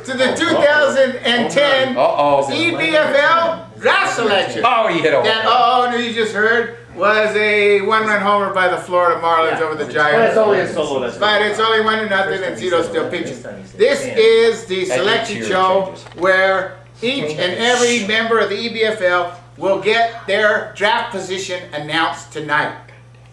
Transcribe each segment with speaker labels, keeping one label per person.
Speaker 1: to the 2010 EBFL draft selection.
Speaker 2: Oh, you hit a
Speaker 1: That no, you just heard was a one-run homer by the Florida Marlins over the Giants.
Speaker 3: But it's only a solo.
Speaker 1: But it's only 1-0, and Zito's still pitching. This is the selection show where each and every member of the EBFL will get their draft position announced tonight.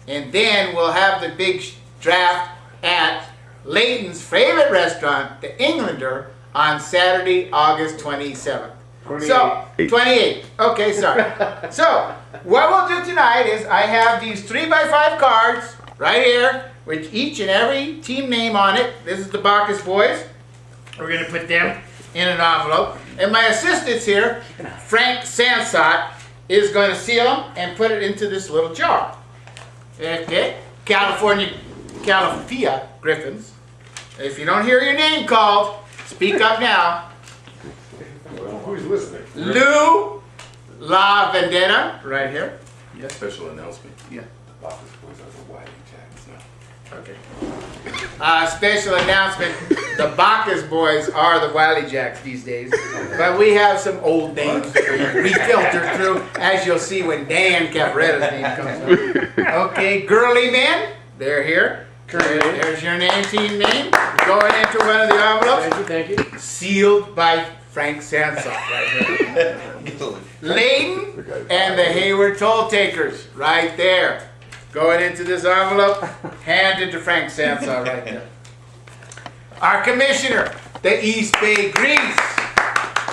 Speaker 1: And then we'll have the big draft at Layton's favorite restaurant, the Englander, on Saturday, August 27th.
Speaker 3: 28.
Speaker 1: So, 28. Okay, sorry. So, what we'll do tonight is I have these 3x5 cards right here with each and every team name on it. This is the Bacchus boys. We're going to put them in an envelope. And my assistants here, Frank Sansot, is going to seal them and put it into this little jar. Okay? California Griffins. If you don't hear your name called, speak up now.
Speaker 4: Who's listening?
Speaker 1: Lou La Vendetta, right here.
Speaker 4: Yeah. Special announcement.
Speaker 1: Yeah.
Speaker 4: Bacchus boys are the Wiley Jacks now.
Speaker 1: Okay. Special announcement. The Bacchus boys are the Wiley Jacks these days. But we have some old names that we filter through, as you'll see when Dan Caparetta's name comes up. Okay, Girly Men, they're here. There's your name, team name. Going into one of the envelopes.
Speaker 3: Thank you.
Speaker 1: Sealed by Frank Sansot right here. Layton and the Hayward Toll Takers right there. Going into this envelope, handed to Frank Sansot right there. Our commissioner, the East Bay Grease.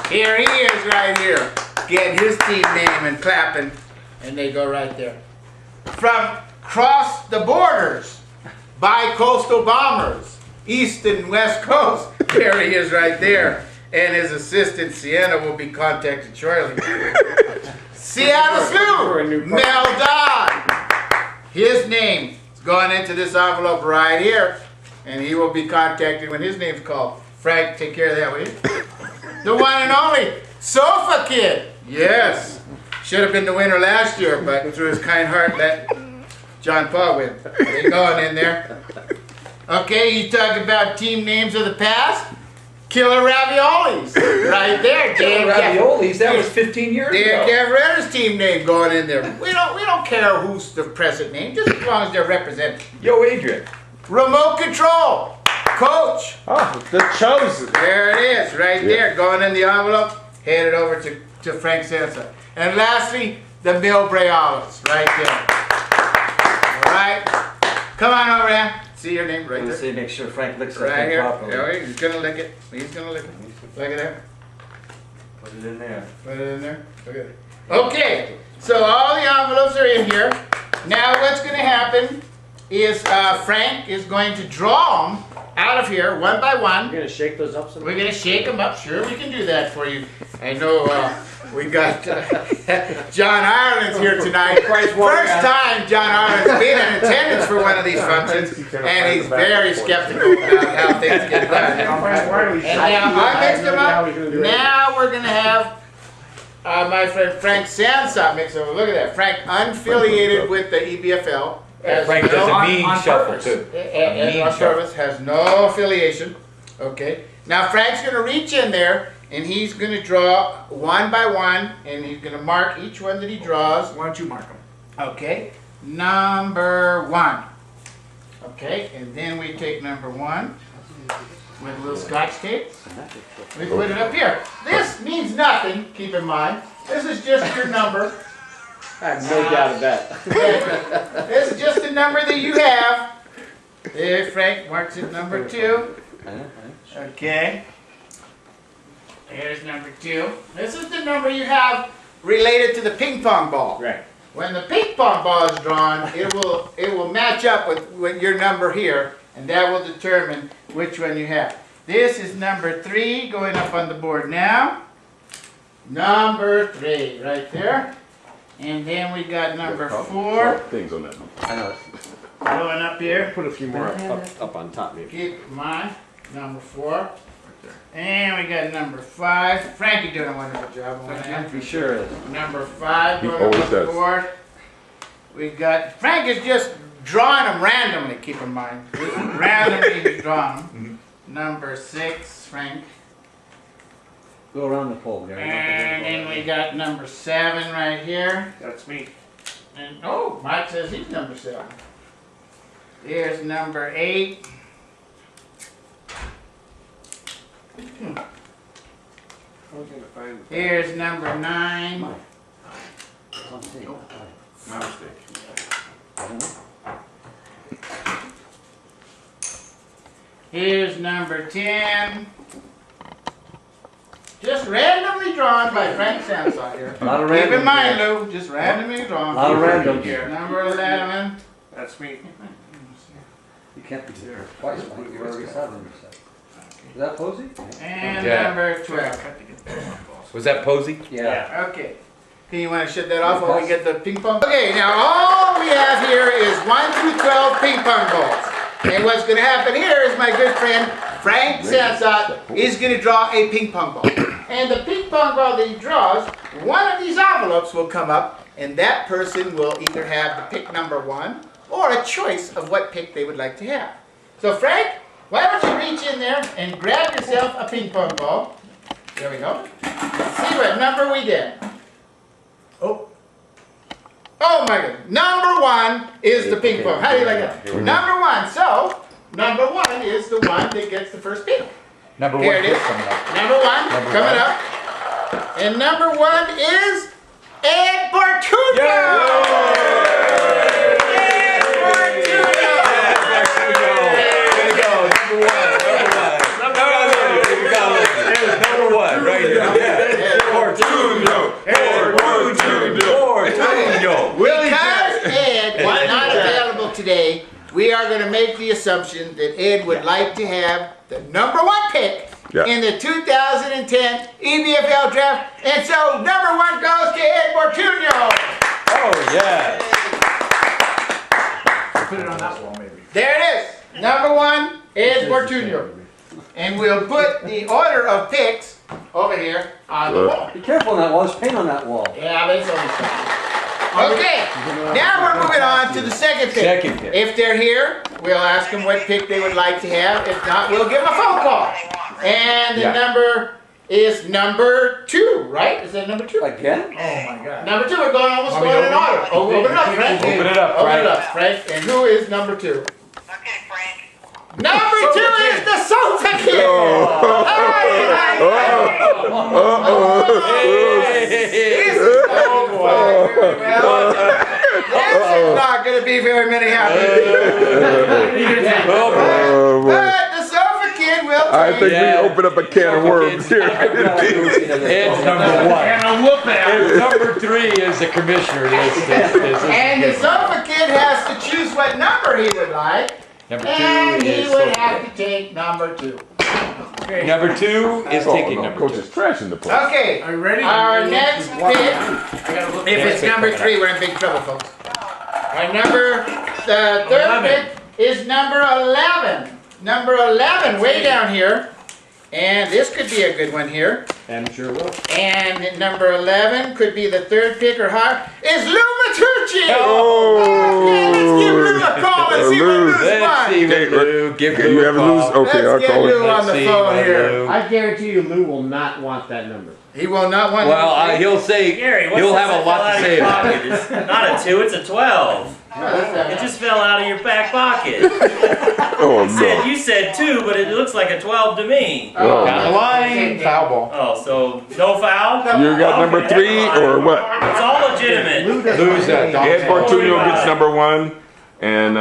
Speaker 1: Here he is right here, getting his team name and clapping, and they go right there. From Cross the Borders, Bi-Coastal Bombers, East and West Coast, there he is right there. And his assistant, Sienna, will be contacted shortly. Seattle Slew, Mel Dodd. His name is going into this envelope right here. And he will be contacted when his name's called. Frank, take care of that, will you? The one and only Sofa Kid. Yes. Should have been the winner last year, but through his kind heart, let John Paul win. They going in there. Okay, you talk about team names of the past. Killer Raviolis, right there.
Speaker 2: Killer Raviolis, that was 15 years ago.
Speaker 1: Dan Cavaretta's team name going in there. We don't care who's the present name, just as long as they're represented.
Speaker 2: Yo, Adrian.
Speaker 1: Remote Control, Coach.
Speaker 3: Oh, the chosen.
Speaker 1: There it is, right there, going in the envelope, headed over to Frank Sansa. And lastly, the Millbrae Olives, right there. All right, come on over here. See your name right there.
Speaker 5: See, make sure Frank licks that
Speaker 1: Right
Speaker 5: thing
Speaker 1: here.
Speaker 5: properly.
Speaker 1: Yeah, he's gonna lick it. He's gonna lick it. Look at that.
Speaker 5: Put it in there.
Speaker 1: Put it in there. Look at it. Okay, so all the envelopes are in here. Now what's going to happen is Frank is going to draw them out of here one by one.
Speaker 3: You're going to shake those up some?
Speaker 1: We're going to shake them up. Sure, we can do that for you. I know we got John Ireland's here tonight. First time John Ireland's been in attendance for one of these functions, and he's very skeptical about how things get done. And now I mixed them up. Now we're going to have my friend Frank Sansot mix them. Look at that. Frank, unaffiliated with the EBFL.
Speaker 2: Frank does a mean shuffle too.
Speaker 1: And on purpose, has no affiliation. Okay. Now Frank's going to reach in there and he's going to draw one by one and he's going to mark each one that he draws. Why don't you mark them? Okay. Number 1. Okay. And then we take number 1 with a little scotch tape. We put it up here. This means nothing, keep in mind. This is just your number.
Speaker 3: I have no doubt of that.
Speaker 1: This is just the number that you have. There, Frank marks it number 2. Okay. Here's number 2. This is the number you have related to the ping pong ball.
Speaker 3: Right.
Speaker 1: When the ping pong ball is drawn, it will match up with your number here, and that will determine which one you have. This is number 3 going up on the board now. Number 3 right there. And then we got number 4
Speaker 4: Things on that.
Speaker 5: I know.
Speaker 1: going up here.
Speaker 3: Put a few more up on top, maybe.
Speaker 1: Keep in mind, number 4. And we got number 5. Frankie doing a wonderful job on that.
Speaker 5: Be sure.
Speaker 1: Number 5
Speaker 4: He
Speaker 1: going up
Speaker 4: always
Speaker 1: on the
Speaker 4: does.
Speaker 1: board. We got, Frank is just drawing them randomly, keep in mind. Randomly he's drawing them. Number 6, Frank.
Speaker 3: Go around the pole, Gary.
Speaker 1: And then we got number 7 right here.
Speaker 5: That's me.
Speaker 1: And oh, Mike says he's number 7. Here's number 8. Here's number 9.
Speaker 4: My mistake.
Speaker 1: Here's number 10. Just randomly drawn by Frank Sansa here.
Speaker 3: A lot of
Speaker 1: Keep
Speaker 3: random
Speaker 1: in mind,
Speaker 3: here.
Speaker 1: Lou, just randomly drawn.
Speaker 3: A lot of random here.
Speaker 1: Number 11.
Speaker 5: That's me.
Speaker 3: You can't be there twice, Mike. You already said it. Is that Posey?
Speaker 1: And
Speaker 2: Yeah.
Speaker 1: number 12.
Speaker 2: Was that Posey?
Speaker 3: Yeah.
Speaker 1: Okay. Can you want to shut that off while we get the ping pong? Okay, now all we have here is 1 through 12 ping pong balls. And what's going to happen here is my good friend Frank Sansot is going to draw a ping pong ball. And the ping pong ball that he draws, one of these envelopes will come up, and that person will either have the pick number 1 or a choice of what pick they would like to have. So Frank, why don't you reach in there and grab yourself a ping pong ball. There we go. See what number we did. Oh my God. Number 1 is the ping pong. How do you like that? Number 1. So, number 1 is the one that gets the first pick.
Speaker 2: Number 1
Speaker 1: Here it is.
Speaker 2: coming up.
Speaker 1: Number 1
Speaker 2: Number
Speaker 1: coming
Speaker 2: 1.
Speaker 1: up. And number 1 is Ed Bartuccio. Ed Bartuccio.
Speaker 2: Way to go. Number 1 right here.
Speaker 1: Because Ed is not available today, we are going to make the assumption that Ed would like to have the number 1 pick in the 2010 EBFL draft. And so number 1 goes to Ed Bartuccio.
Speaker 2: Oh, yeah.
Speaker 5: Put it on that wall, maybe.
Speaker 1: There it is. Number 1, Ed Bartuccio. And we'll put the order of picks over here on the wall.
Speaker 3: Be careful on that wall. There's paint on that wall.
Speaker 1: Yeah, but it's only second. Okay, now we're moving on to the second pick.
Speaker 2: Second pick.
Speaker 1: If they're here, we'll ask them what pick they would like to have. If not, we'll give them a phone call. And the number is number 2, right? Is that number 2?
Speaker 3: Again?
Speaker 5: Oh my God.
Speaker 1: Number 2, we're going almost going in order. Oh, open it up, Frank.
Speaker 2: Open it up,
Speaker 1: Open it
Speaker 2: Frank.
Speaker 1: up, Frank. And who is number 2?
Speaker 6: Okay, Frank.
Speaker 1: Number 2 is the Sosa Kid. This is not going to be very many happy But the Sofa Kid will
Speaker 4: I
Speaker 1: take.
Speaker 4: think we opened up a can of worms here.
Speaker 2: Ed's number 1.
Speaker 5: And a whoop ass.
Speaker 2: And number 3 is the commissioner list.
Speaker 1: And the Sofa Kid has to choose what number he would like.
Speaker 2: Number 2
Speaker 1: And he
Speaker 2: is
Speaker 1: would have to take number 2.
Speaker 2: Number 2 is taking number
Speaker 4: Coach
Speaker 2: 2.
Speaker 4: is trashing the place.
Speaker 1: Okay,
Speaker 5: Are you ready?
Speaker 1: our next pick, if it's number 3, we're in big trouble, folks. The third pick is number 11. Number 11, way down here. And this could be a good one here.
Speaker 3: And sure will.
Speaker 1: And number 11 could be the third pick or higher. Is Lou Matucci!
Speaker 4: Oh.
Speaker 1: Okay, let's give Lou a call and see what Lou's
Speaker 2: Let's
Speaker 1: won.
Speaker 2: see what Lou. Give
Speaker 4: Okay, you
Speaker 2: Lou a
Speaker 4: have
Speaker 2: call.
Speaker 4: Lou's. Okay, I'll
Speaker 1: Let's get
Speaker 4: call
Speaker 1: Lou
Speaker 4: it.
Speaker 1: on the
Speaker 2: see
Speaker 1: phone
Speaker 2: what
Speaker 1: here.
Speaker 2: Lou-
Speaker 3: I guarantee you Lou will not want that number.
Speaker 1: He will not want
Speaker 2: Well,
Speaker 1: to.
Speaker 2: he'll say,
Speaker 7: Gary, what's
Speaker 2: he'll
Speaker 7: this
Speaker 2: have a
Speaker 7: that
Speaker 2: lot
Speaker 7: fell out
Speaker 2: to
Speaker 7: of
Speaker 2: say
Speaker 7: your
Speaker 2: about
Speaker 7: pocket?
Speaker 2: it.
Speaker 7: It's not a 2, it's a 12. It just fell out of your back pocket.
Speaker 4: Oh, no.
Speaker 7: You said 2, but it looks like a 12 to me.
Speaker 4: Oh,
Speaker 2: Down the line, foul ball.
Speaker 7: Oh, so no foul?
Speaker 4: You got number
Speaker 7: Okay,
Speaker 4: 3
Speaker 7: never mind.
Speaker 4: or what?
Speaker 7: It's all legitimate.
Speaker 2: Lose that.
Speaker 4: Ed Bartuccio gets number 1. And